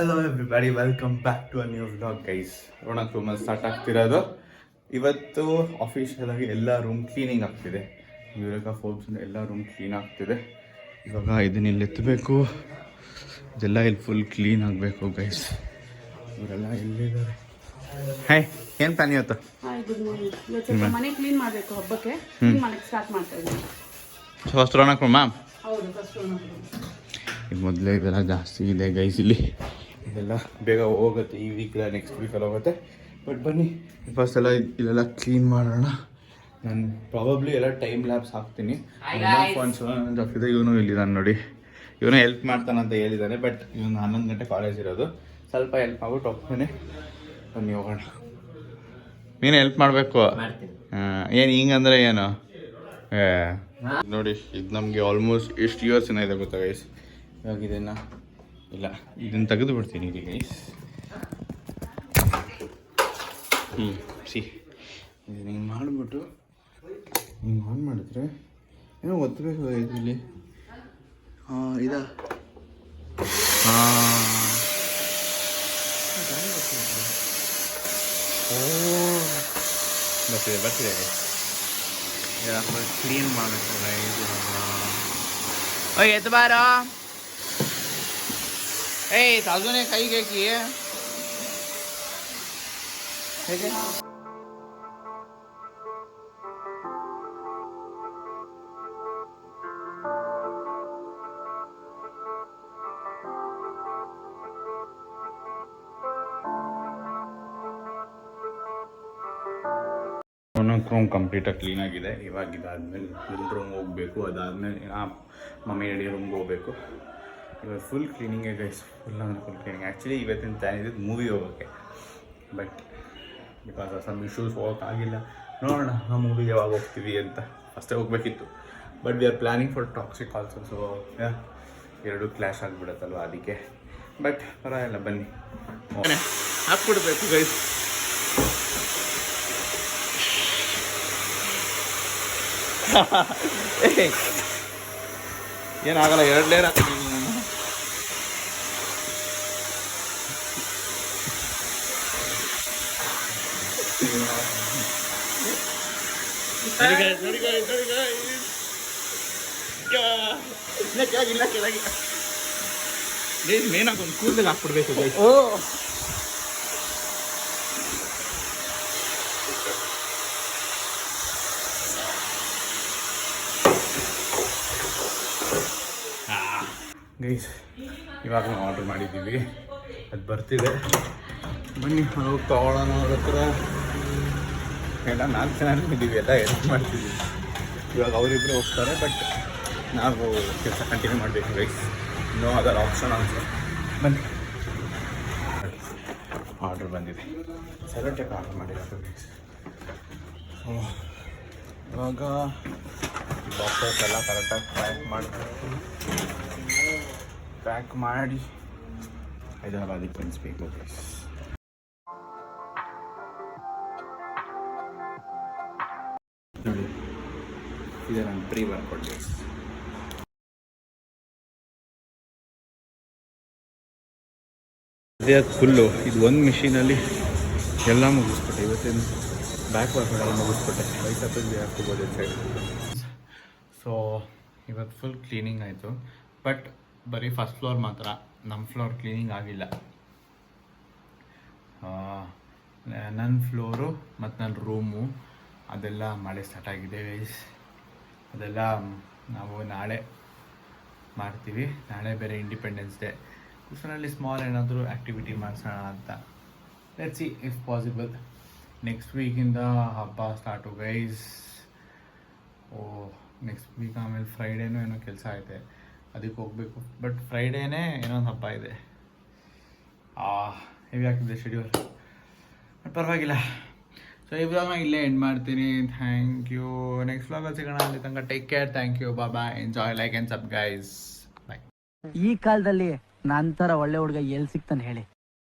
Hello everybody, welcome back to a new vlog guys. Ronak ರೂಮಲ್ಲಿ start ಆಗ್ತಿರೋದು. ಇವತ್ತು official ಆಗಿ ಎಲ್ಲ ರೂಮ್ ಕ್ಲೀನಿಂಗ್ ಆಗ್ತಿದೆ. ಯುರೇಕಾ ಫೋರ್ಬ್ಸ್ ಎಲ್ಲ ರೂಮ್ ಕ್ಲೀನ್ ಆಗ್ತಿದೆ. ಇವಾಗ ಇದನ್ನ ಇಲ್ಲಿ ಎತ್ತಬೇಕು, ಇದೆಲ್ಲ ಇಲ್ಲಿ ಫುಲ್ ಕ್ಲೀನ್ ಆಗಬೇಕು ಗೈಸ್. ಇವರೆಲ್ಲ ಎಲ್ಲಿದ್ದಾರೆ? ಹಾಯ್, ಏನು ಪ್ಲಾನ್ ಇವತ್ತು? ಮನೆ ಕ್ಲೀನ್ ಮಾಡಬೇಕು, ಹಬ್ಬಕ್ಕೆ ಕ್ಲೀನ್ ಮಾಡಕ್ಕೆ ಸ್ಟಾರ್ಟ್ ಮಾಡ್ತಾ ಇದ್ದೀನಿ. First Ronak room ma'am. ಹೌದು, ಫಸ್ಟ್ ಈಗ ಮೊದಲೇ ಇದೆಲ್ಲ ಜಾಸ್ತಿ ಇದೆ ಗೈಸ್. ಇಲ್ಲಿ ಇದೆಲ್ಲ ಬೇಗ ಹೋಗುತ್ತೆ, ಈ ವೀಕ್ ಇಲ್ಲ ನೆಕ್ಸ್ಟ್ ವೀಕಲ್ಲಿ ಹೋಗುತ್ತೆ. ಬಟ್ ಬನ್ನಿ ಫಸ್ಟ್ ಎಲ್ಲ ಇಲ್ಲೆಲ್ಲ ಕ್ಲೀನ್ ಮಾಡೋಣ. ನಾನು ಪ್ರಾಬಬ್ಲಿ ಎಲ್ಲ ಟೈಮ್ ಲ್ಯಾಬ್ಸ್ ಹಾಕ್ತೀನಿ. ಆಗ್ತಿದೆ. ಇವನು ಇಲ್ಲಿದ್ದಾನೆ ನೋಡಿ, ಇವನು ಹೆಲ್ಪ್ ಮಾಡ್ತಾನಂತ ಹೇಳಿದ್ದಾನೆ. ಬಟ್ ಇವನು 11 ಗಂಟೆ ಕಾಲೇಜ್ ಇರೋದು, ಸ್ವಲ್ಪ ಹೆಲ್ಪ್ ಮಾಡ್ಬಿಟ್ಟು ಹೋಗ್ತಾನೆ. ಬನ್ನಿ ಹೋಗೋಣ. ನೀನು ಹೆಲ್ಪ್ ಮಾಡಬೇಕು. ಏನು ಹಿಂಗಂದ್ರೆ ಏನು ನೋಡಿ, ಇದು ನಮಗೆ ಆಲ್ಮೋಸ್ಟ್ ಎಷ್ಟು ಇಯರ್ಸ್ ಏನಿದೆ ಗೊತ್ತಾ ಗೈಸ್. ಇವಾಗ ಇದನ್ನು ಇಲ್ಲ, ಇದನ್ನು ತೆಗೆದು ಬಿಡ್ತೀನಿ ಇಲ್ಲಿ ಗೈಸ್. ಸಿ ಇದನ್ನು ಹಿಂಗೆ ಮಾಡಿಬಿಟ್ಟು ಹಿಂಗೆ ಆನ್ ಮಾಡಿದ್ರೆ ಏನೋ ಒತ್ತಬೇಕು ಇಲ್ಲಿ. ಇದಾ ಬರ್ತಿದೆ ಕ್ಲೀನ್ ಮಾಡಬೇಕು ಗೈಸ್. ಓಯ್ ಎತ್ತು ಬಾರ. ಏಯ್ ತಾಜುನೇ ಕೈಗೆ ಹೇಗೆ ಒಂದೊಂದು ರೂಮ್ ಕಂಪ್ಲೀಟಾಗಿ ಕ್ಲೀನಾಗಿದೆ. ಇವಾಗ ಇದಾದಮೇಲೆ ಫುಲ್ ರೂಮ್ ಹೋಗಬೇಕು. ಅದಾದಮೇಲೆ ಮಮ್ಮಿ ಡ್ಯಾಡಿ ರೂಮ್ಗೆ ಹೋಗಬೇಕು. ಇವಾಗ ಫುಲ್ ಕ್ಲೀನಿಂಗೇ ಗೈಸ್, ಫುಲ್ ಅಂದರೆ ಫುಲ್ ಕ್ಲೀನಿಂಗ್. ಆ್ಯಕ್ಚುಲಿ ಇವತ್ತಿನ ಪ್ಲ್ಯಾನ್ ಇದ್ದು ಮೂವಿ ಹೋಗೋಕ್ಕೆ, but because of some issues ಹೋಗೋಕ್ಕಾಗಿಲ್ಲ. ನೋಡೋಣ ಆ ಮೂವಿಗೆ ಯಾವಾಗ ಹೋಗ್ತೀವಿ ಅಂತ. ಅಷ್ಟೇ ಹೋಗಬೇಕಿತ್ತು, but we are planning for Toxic also. So ಎರಡೂ ಕ್ಲ್ಯಾಶ್ ಆಗಿಬಿಡುತ್ತಲ್ವ, ಅದಕ್ಕೆ. ಬಟ್ ಪರವಾಗಿಲ್ಲ, ಬನ್ನಿ ಹಾಕ್ಬಿಡ್ಬೇಕು ಗೈಸ್. ಏನಾಗಲ್ಲ, 2 ಲೇಯರ್ ಹಾಕ್ತೀನಿ. ಮೇನ್ ಹಾಕೊಂಡು ಕೂದಲಿಗೆ ಹಾಕ್ಬಿಡ್ಬೇಕು. ಗೈಸ್ ಇವಾಗ ನಾವು ಆರ್ಡ್ರ್ ಮಾಡಿದ್ದೀವಿ, ಅದು ಬರ್ತಿದೆ. ಬನ್ನಿ ಹೋಗಿ ತೊಗೊಳ್ಳೋಣ. ಅವ್ರ ಹತ್ರ ಎಲ್ಲ 4 ಜನ ಇದ್ದೀವಿ, ಎಲ್ಲ ಹೆಲ್ಪ್ ಮಾಡ್ತಿದ್ದೀವಿ. ಇವಾಗ ಅವರಿಬ್ಬರು ಹೋಗ್ತಾರೆ, ಬಟ್ ನಾವು ಕೆಲಸ ಕಂಟಿನ್ಯೂ ಮಾಡಬೇಕು guys. No other option also. ಬನ್ನಿ, ಆರ್ಡ್ರ್ ಬಂದಿದೆ. ಸೆಲೆಕ್ಟೆಡ್ ಆರ್ಡ್ರ್ ಮಾಡಿರೋದು ಗೈಸ್. ಇವಾಗ ಬಾಕ್ಸಸ್ ಎಲ್ಲ ಕರೆಕ್ಟಾಗಿ ಪ್ಯಾಕ್ ಮಾಡಿ ಹೈದರಾಬಾದಿಗೆ ಕಳಿಸ್ಬೇಕು ಗೈಸ್. ನೋಡಿ, ಇದೆ ನನ್ನ ಪ್ರೀ ವರ್ಕೌಟ್ ಗೈಸ್. ಅದೇ ಫುಲ್ಲು ಇದು ಒಂದು ಮಿಷಿನಲ್ಲಿ ಎಲ್ಲ ಮುಗಿಸ್ಬಿಟ್ಟೆ. ಇವತ್ತೇನು ಬ್ಯಾಕ್ ವರ್ಕೌಟ್ ಎಲ್ಲ ಮುಗಿಸ್ಬಿಟ್ಟೆ. ವಯಸ್ಸಲ್ಲಿ ಹಾಕ್ಕೋಬೋದು ಸೈಡ್. ಸೊ ಇವತ್ತು ಫುಲ್ ಕ್ಲೀನಿಂಗ್ ಆಯಿತು, ಬಟ್ ಬರೀ ಫಸ್ಟ್ ಫ್ಲೋರ್ ಮಾತ್ರ. ನಮ್ಮ ಫ್ಲೋರ್ ಕ್ಲೀನಿಂಗ್ ಆಗಿಲ್ಲ. ನನ್ನ ಫ್ಲೋರು ಮತ್ತು ನನ್ನ ರೂಮು ಅದೆಲ್ಲ ಮಳೆ ಸ್ಟಾರ್ಟ್ ಆಗಿದೆ ಗೈಸ್. ಅದೆಲ್ಲ ನಾವು ನಾಳೆ ಮಾಡ್ತೀವಿ. ನಾಳೆ ಬೇರೆ ಇಂಡಿಪೆಂಡೆನ್ಸ್ ಡೇ. ಕುಸನಲ್ಲಿ ಸ್ಮಾಲ್ ಏನಾದರೂ ಆ್ಯಕ್ಟಿವಿಟಿ ಮಾಡಿಸೋಣ ಅಂತ. Let's see if possible. Next ವೀಕಿಂದ ಹಬ್ಬ ಸ್ಟಾರ್ಟು ಗೈಸ್. ನೆಕ್ಸ್ಟ್ ವೀಕ್ ಆಮೇಲೆ ಫ್ರೈಡೇನೂ ಏನೋ ಕೆಲಸ ಐತೆ, ಅದಕ್ಕೆ ಹೋಗಬೇಕು. ಬಟ್ ಫ್ರೈಡೇನೇ ಏನೋ ಒಂದು ಹಬ್ಬ ಇದೆ. ಹೆವಿ ಆಗ್ತಿದೆ ಶೆಡ್ಯೂಲ್, ಬಟ್ ಪರವಾಗಿಲ್ಲ. ಸೊ ಈ ವ್ಲಾಗ್ನ ಇಲ್ಲೇ ಎಂಡ್ ಮಾಡ್ತೀನಿ. Thank you. ನೆಕ್ಸ್ಟ್ ವ್ಲಾಗಲ್ಲಿ ಸಿಗೋಣ. ಅಲ್ಲಿ ತನಕ take care. Thank you. Bye. Enjoy, like and sub guys. Bye. ಈ ಕಾಲದಲ್ಲಿ ನನ್ನ ಥರ ಒಳ್ಳೆ ಹುಡುಗ ಎಲ್ಲಿ ಸಿಗ್ತಾನೆ ಹೇಳಿ.